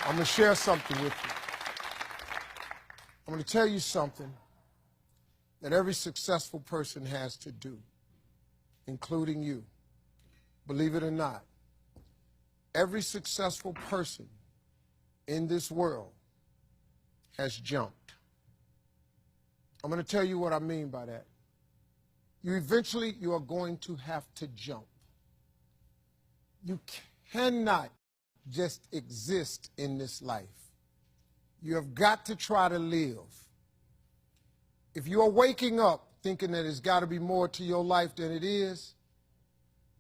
I'm going to share something with you. I'm going to tell you something that every successful person has to do, including you. Believe it or not, every successful person in this world has jumped. I'm going to tell you what I mean by that. You are going to have to jump. You cannot just exist in this life. You have got to try to live. If you are waking up thinking that there's got to be more to your life than it is,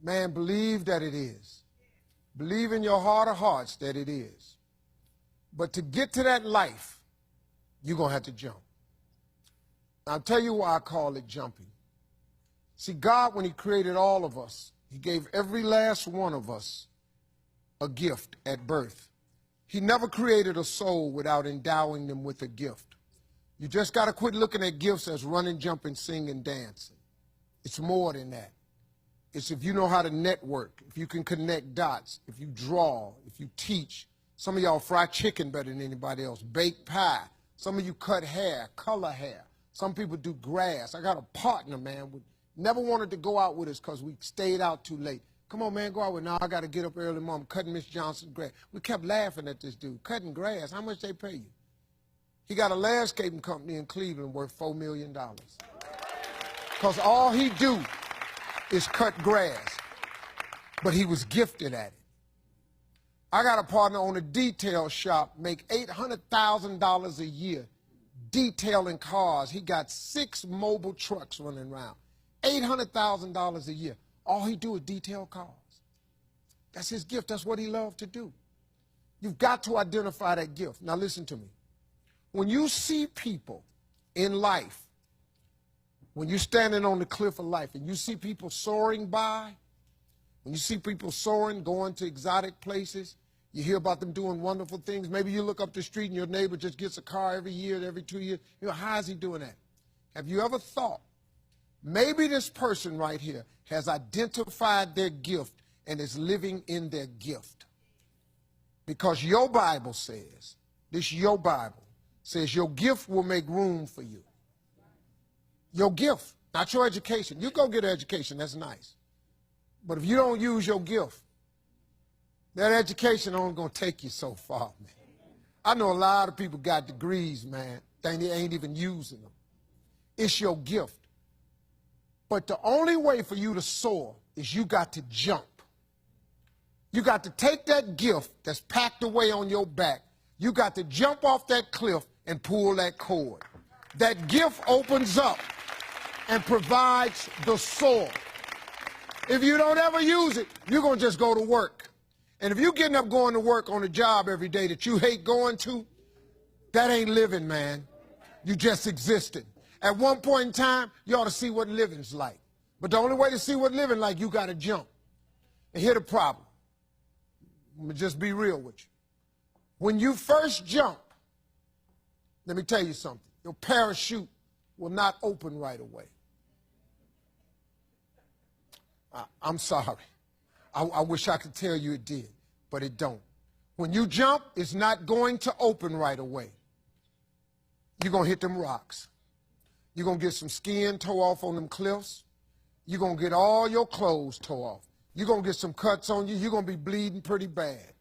man, believe that it is. Believe in your heart of hearts that it is. But to get to that life, you're going to have to jump. I'll tell you why I call it jumping. See, God, when he created all of us, he gave every last one of us a gift at birth. He never created a soul without endowing them with a gift. You just got to quit looking at gifts as running, jumping, singing, dancing. It's more than that. It's if you know how to network, if you can connect dots, if you draw, if you teach. Some of y'all fry chicken better than anybody else, bake pie. Some of you cut hair, color hair. Some people do grass. I got a partner, man, never wanted to go out with us because we stayed out too late. Come on, man, go out with me. Now I got to get up early, Mom, cutting Miss Johnson's grass. We kept laughing at this dude, cutting grass. How much they pay you? He got a landscaping company in Cleveland worth $4 million. Because all he do is cut grass. But he was gifted at it. I got a partner on a detail shop, make $800,000 a year detailing cars. He got 6 mobile trucks running around. $800,000 a year. All he do is detail cars. That's his gift. That's what he loved to do. You've got to identify that gift. Now listen to me. When you see people in life, when you're standing on the cliff of life and you see people soaring by, when you see people soaring, going to exotic places, you hear about them doing wonderful things. Maybe you look up the street and your neighbor just gets a car every year, every 2 years. You know, how is he doing that? Have you ever thought, maybe this person right here has identified their gift and is living in their gift? Because your Bible says, your Bible says your gift will make room for you. Your gift, not your education. You go get an education, that's nice. But if you don't use your gift, that education only going to take you so far, man. I know a lot of people got degrees, man. They ain't even using them. It's your gift. But the only way for you to soar is you got to jump. You got to take that gift that's packed away on your back. You got to jump off that cliff and pull that cord. That gift opens up and provides the soar. If you don't ever use it, you're going to just go to work. And if you're getting up going to work on a job every day that you hate going to, that ain't living, man. You just existed. At one point in time, you ought to see what living's like. But the only way to see what living like, you got to jump. And here's the problem. I'm going to just be real with you. When you first jump, let me tell you something. Your parachute will not open right away. I'm sorry. I wish I could tell you it did, but it don't. When you jump, it's not going to open right away. You're going to hit them rocks. You're going to get some skin tore off on them cliffs. You're going to get all your clothes tore off. You're going to get some cuts on you. You're going to be bleeding pretty bad.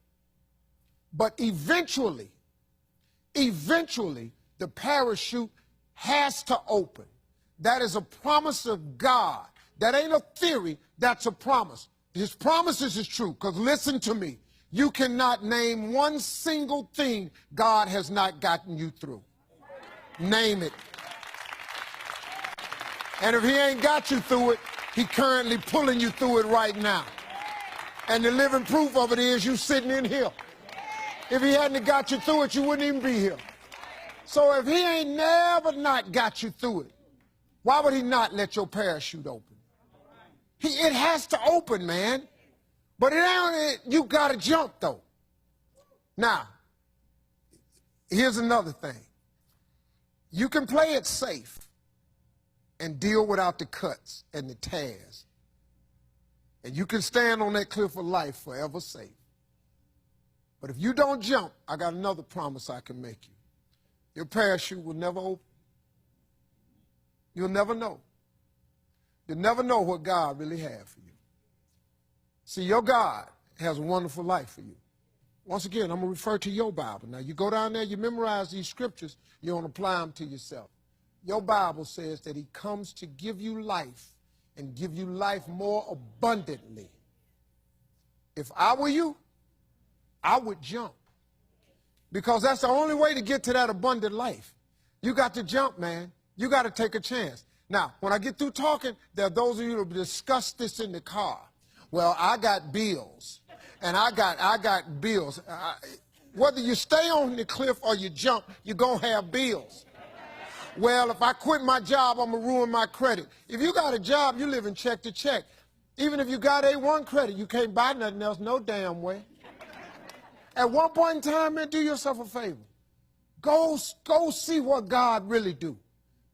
But eventually, the parachute has to open. That is a promise of God. That ain't a theory, that's a promise. His promises is true, because listen to me. You cannot name one single thing God has not gotten you through. Name it. And if he ain't got you through it, he currently pulling you through it right now. And the living proof of it is you sitting in here. If he hadn't got you through it, you wouldn't even be here. So if he ain't never not got you through it, why would he not let your parachute open? It has to open, man. But you got to jump, though. Now, here's another thing. You can play it safe and deal without the cuts and the tears. And you can stand on that cliff of life forever safe. But if you don't jump, I got another promise I can make you. Your parachute will never open. You'll never know. You'll never know what God really has for you. See, your God has a wonderful life for you. Once again, I'm going to refer to your Bible. Now, you go down there, you memorize these scriptures, you don't apply them to yourself. Your Bible says that he comes to give you life and give you life more abundantly. If I were you, I would jump. Because that's the only way to get to that abundant life. You got to jump, man. You got to take a chance. Now, when I get through talking, there are those of you who discuss this in the car. Well, I got bills, and I got bills. Whether you stay on the cliff or you jump, you're going to have bills. Well, if I quit my job, I'm going to ruin my credit. If you got a job, you living check to check. Even if you got A1 credit, you can't buy nothing else no damn way. At one point in time, man, do yourself a favor. Go see what God really do.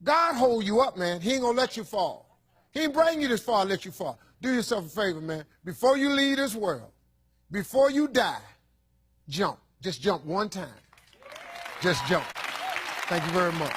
God hold you up, man. He ain't going to let you fall. He ain't bring you this far to let you fall. Do yourself a favor, man. Before you leave this world, before you die, jump. Just jump one time. Just jump. Thank you very much.